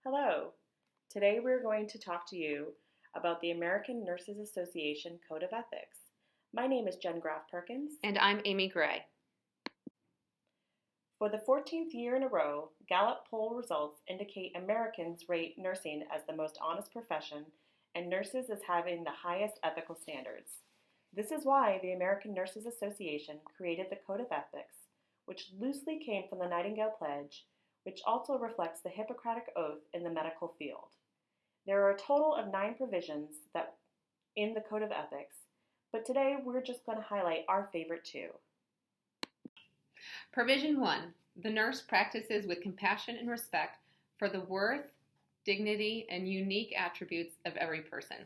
Hello. Today we're going to talk to you about the American Nurses Association Code of Ethics. My name is Jen Graf-Perkins. And I'm Amy Gray. For the 14th year in a row, Gallup poll results indicate Americans rate nursing as the most honest profession and nurses as having the highest ethical standards. This is why the American Nurses Association created the Code of Ethics, which loosely came from the Nightingale Pledge, which also reflects the Hippocratic Oath in the medical field. There are a total of 9 provisions in the Code of Ethics, but today we're just going to highlight our favorite 2. Provision 1. The nurse practices with compassion and respect for the worth, dignity, and unique attributes of every person.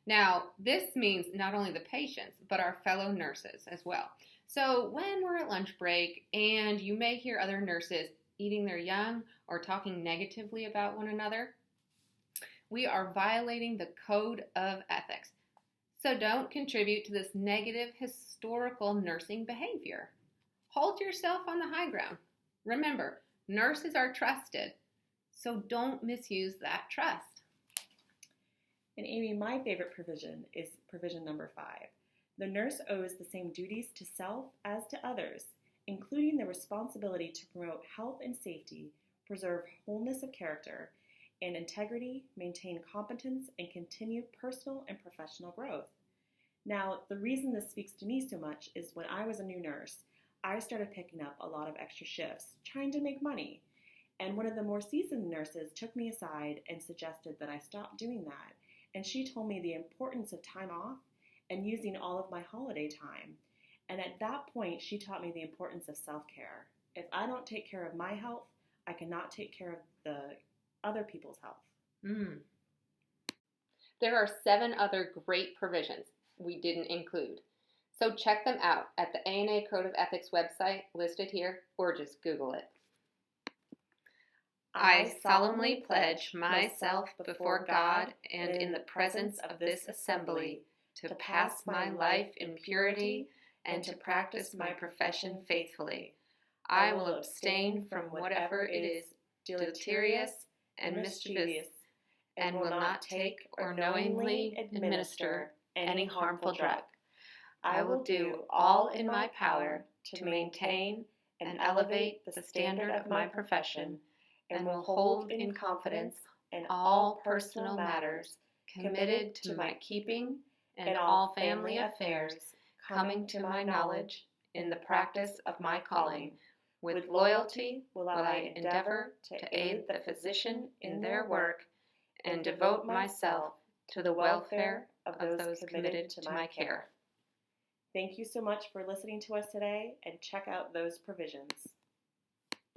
Now, this means not only the patients, but our fellow nurses as well. So when we're at lunch break and you may hear other nurses eating their young or talking negatively about one another, we are violating the Code of Ethics. So don't contribute to this negative historical nursing behavior. Hold yourself on the high ground. Remember, nurses are trusted, so don't misuse that trust. And Amy, my favorite provision is provision number 5. The nurse owes the same duties to self as to others, including the responsibility to promote health and safety, preserve wholeness of character and integrity, maintain competence, and continue personal and professional growth. Now, the reason this speaks to me so much is when I was a new nurse, I started picking up a lot of extra shifts, trying to make money. And one of the more seasoned nurses took me aside and suggested that I stop doing that. And she told me the importance of time off and using all of my holiday time. And at that point, she taught me the importance of self-care. If I don't take care of my health, I cannot take care of the other people's health. There are 7 other great provisions we didn't include. So check them out at the ANA Code of Ethics website listed here, or just Google it. I solemnly pledge myself before God and in the presence of this assembly to pass my life in purity and to practice my profession faithfully. I will abstain from whatever it is deleterious and mischievous, and will not take or knowingly administer any harmful drug. I will do all in my power to maintain and elevate the standard of my profession, and will hold in confidence in all personal matters committed to my keeping and all family affairs coming to my knowledge in the practice of my calling. With loyalty will I endeavor to aid the physician in their work and devote myself to the welfare of those committed to my care. Thank you so much for listening to us today, and check out those provisions.